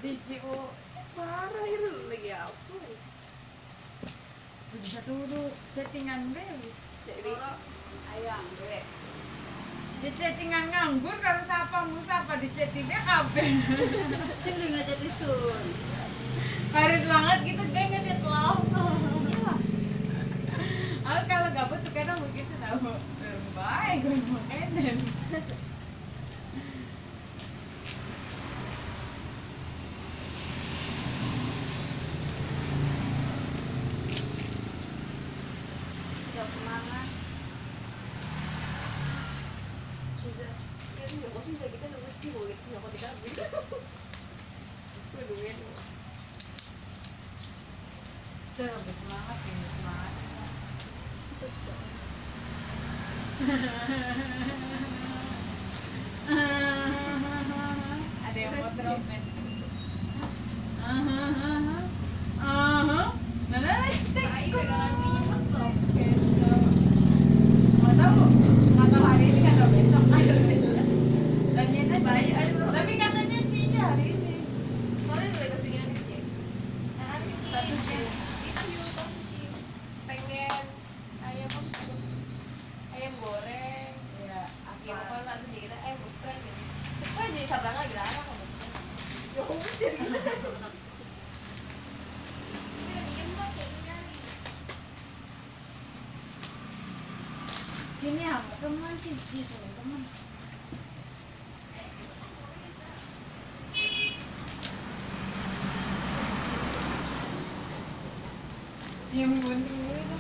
Cici oh parah itu lagi apa? bisa tuh chattingan bebis Jadi ayam guys. di chattingan nganggur kalau sapa di chattingnya kabeh Sing lu ngajak isun. harus banget gitu dia ngechat lo Iya. aku kalau gabut tuh kadang begitu tau baik gue mau kenen Tetap semangat. Bisa. Ya tuh kok bisa kita nunggu sih mau gitu kok kita gitu. Gue duit. semangat ini semangat ada yang mau drop nih Ayo pegangan minyak loh. nggak tahu hari ini nggak tahu besok ayo sih tanyain aja Bayi aduh. tapi katanya sih hari ini Soalnya udah kesingan kecil. Nah, ada sih. Status ya. Itu kamu sih pengen ayam apa? Ayam goreng. ya Ya pokoknya nanti jadi kita bukan gitu. Cepet jadi sabrang lagi lah kamu. Jauh sih. sini ya teman sih teman yang bunyi itu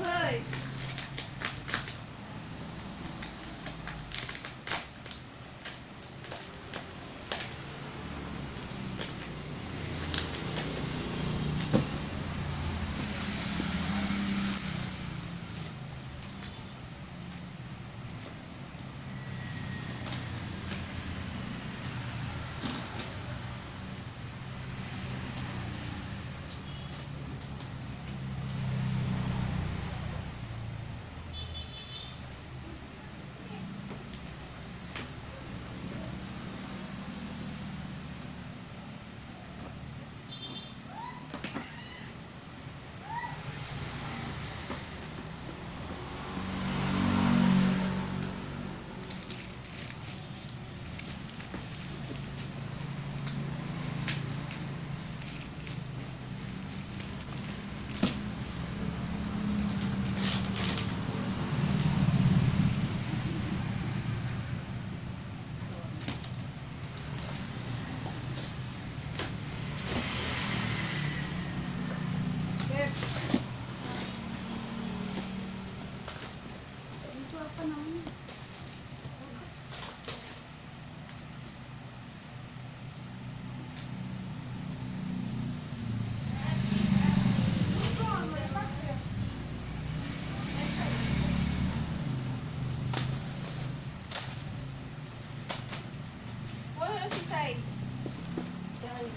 Hei.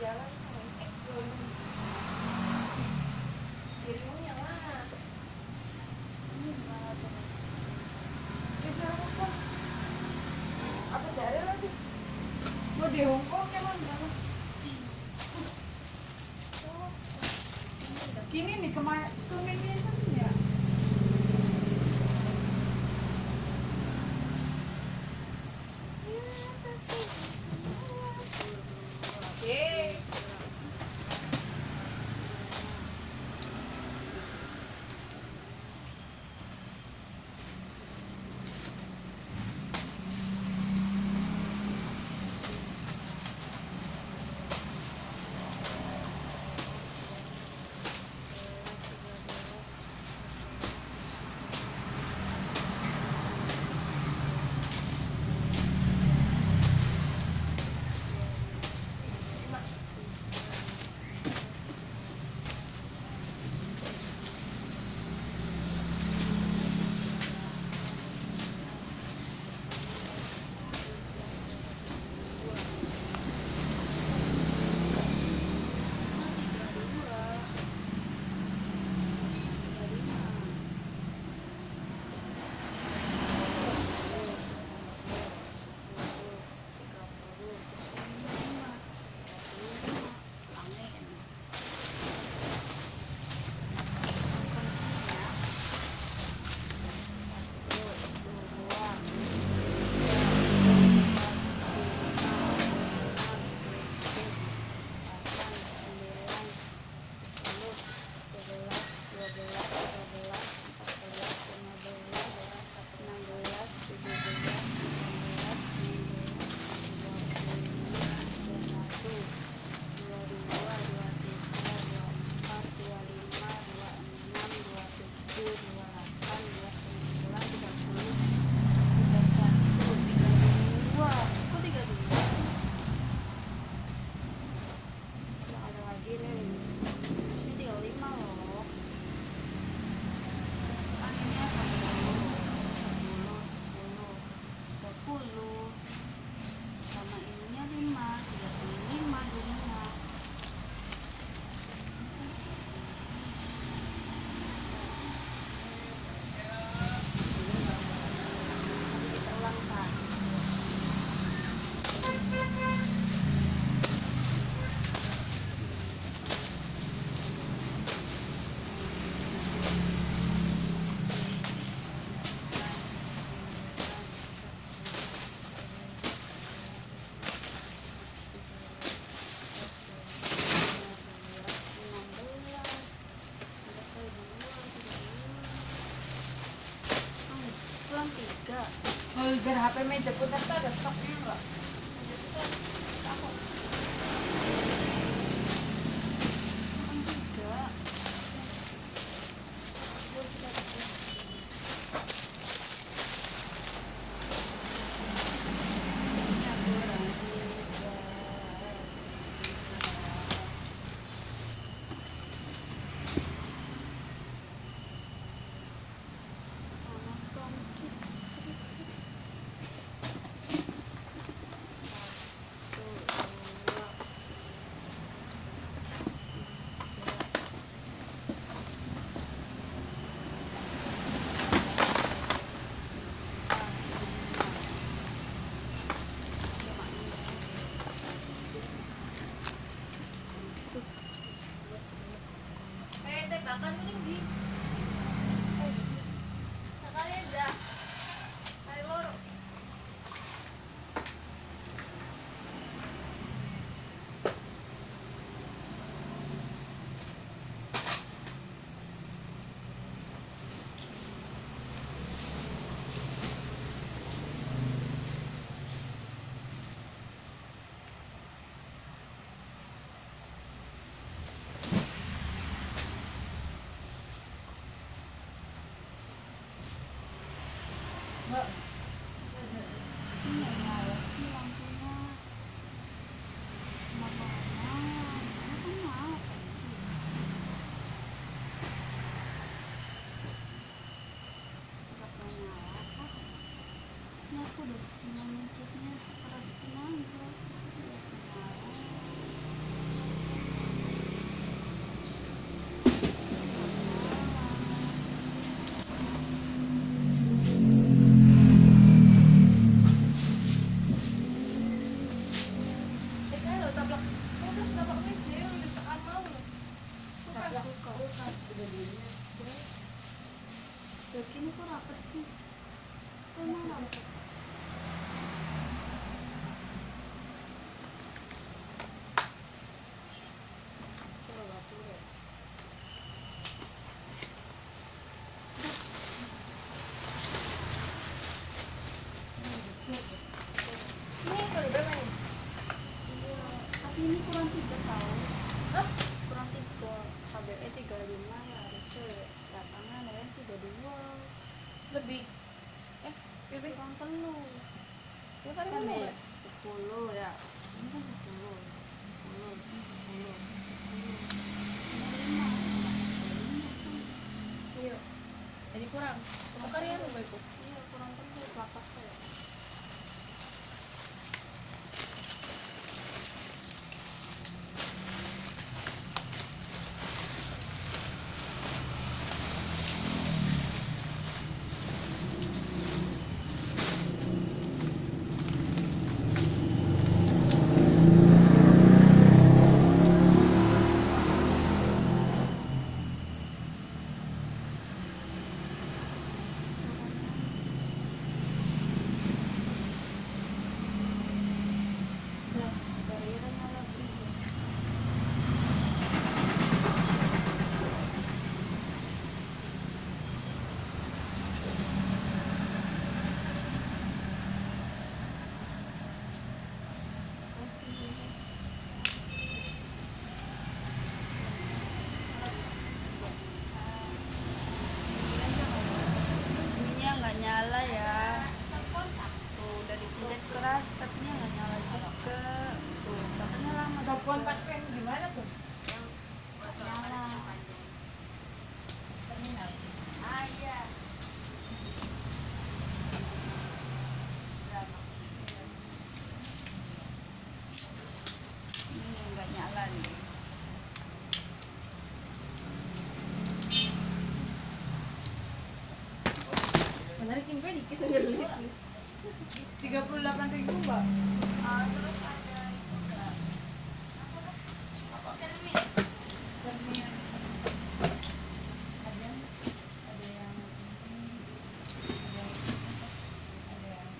jalan sampai dirimu yang mana? Ini gimana tuh? Bisa apa kok? Apa cari lagi? Mau di Hongkong emang berapa? Gini nih kemarin ya. Oke. Oh, biar HP meja putar tuh ada stoknya enggak? Ini kok rapet sih? Kok Masih emang sih. rapet? Coba batu deh. Ini kalau berapa nih? Iya, tapi ini kurang 3 tahun. Hah? Kurang 3. KBE 35 ya harusnya datangan ya 32. Lebih. Lebih. Kurang telu. Ya kan Kan ini ya 10 ya. Ini kan 10. 10, ini 10. 10. Ini 5. Iya. Jadi kurang. Kalian mau ikut? Iya, kurang telu lapas saya. Nah, Bayarannya lebih. Ininya nggak nyala ya. Tuh udah dipencet keras, tapi nggak nyala juga. Tuh, katanya lama. stop kontak kan gimana tuh? Nyala. Terminal. Ah iya. Ini nggak nyala nih. Menarikin gue dikis aja list. 38.000 mbak. Terus ada itu nggak? Apa cermin? Cermin. Ada yang ada yang ada yang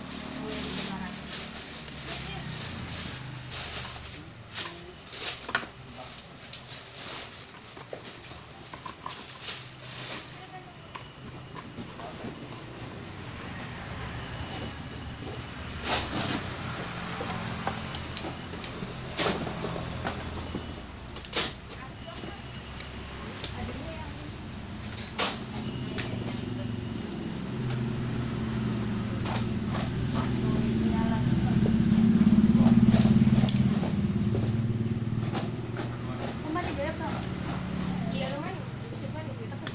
Oh, yang di mana? rumah di Jaya Pak. Iya, rumah di siapa nih? Kita kan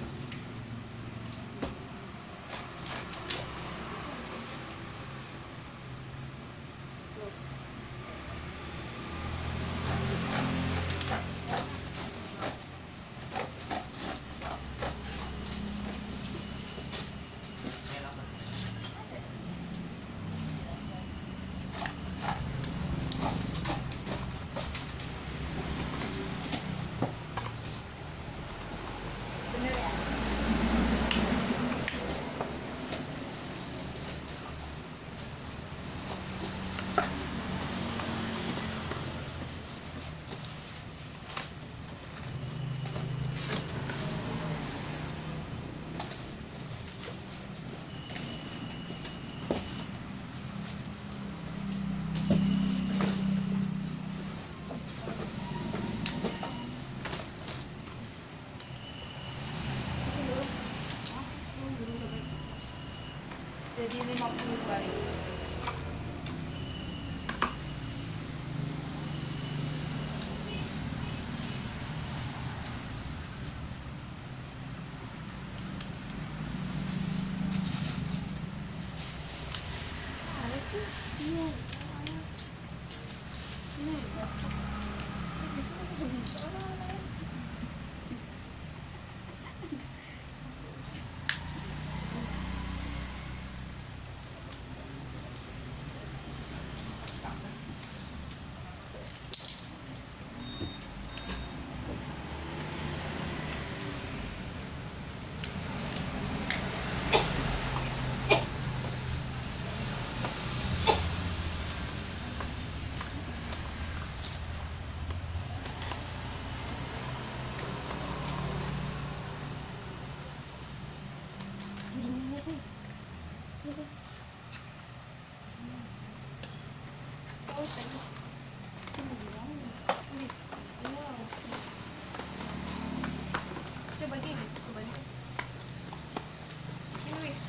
Bener ya? Kasih dulu. Jadi 50 kali. Ada sih. iya. Ini udah. Di sini udah bisa orang. deh. Saus aja. Coba gini, coba ini. Ini wis.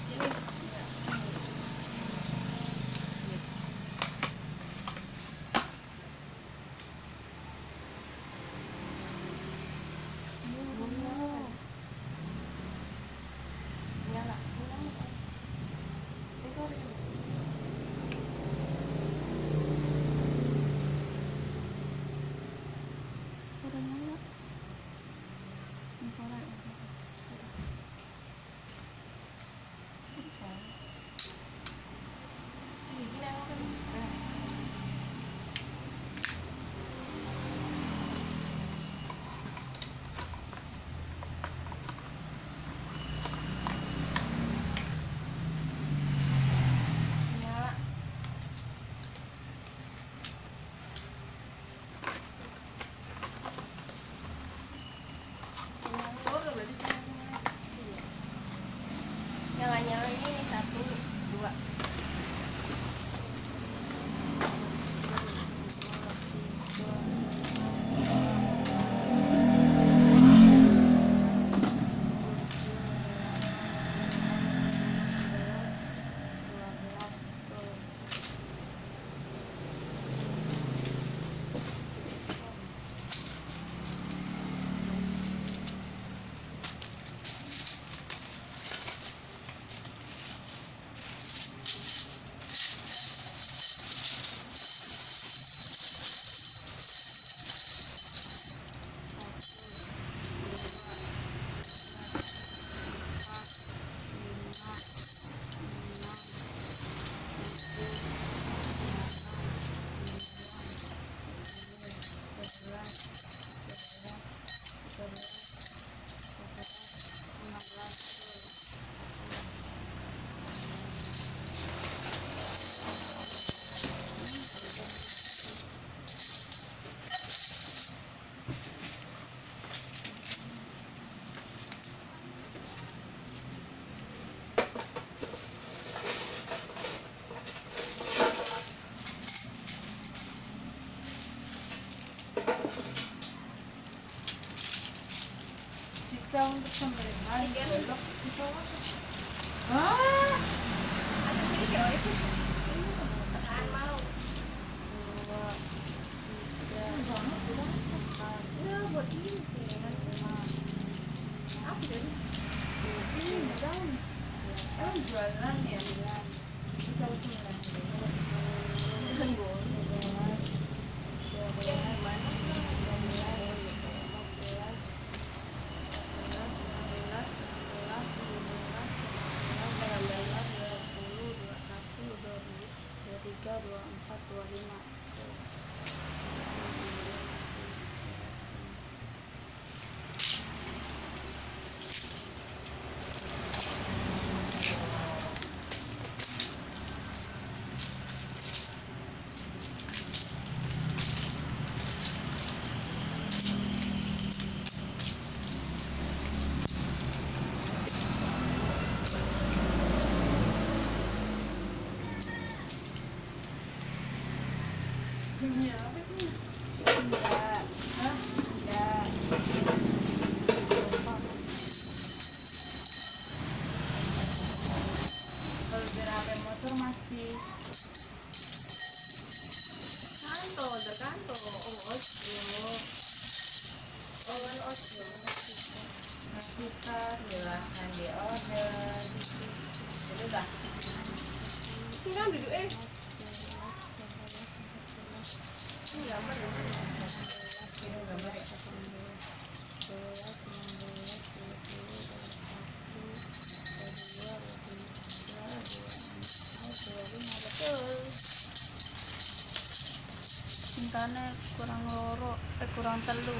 Nyala, sorry. Udah nyala. Ini suara ya. Jadi gini aku kan. Nyala. Oh, udah berarti setengah. Yang nggak nyala ini 1, 2. Bisa untuk sembelihan, belok bisa apa? Ah, ada sini kayak itu. Tekan mau. 2, 3, 4. Ya buat ini sih kan. Apa jadi? Ini daun. Emang jualan ya? Bisa usulan. Kan gue. 24, 25. Bunyi apa itu? Enggak. Hah? Enggak. Kalau berapa motor masih kanto, udah kanto. Oh, ojo. Oh, kan ojo. Masih tas, silahkan di order. Jadi dah. Tinggal duduk ini gambar ya. Ini gambar ya. 11, cintane kurang loro, kurang telu.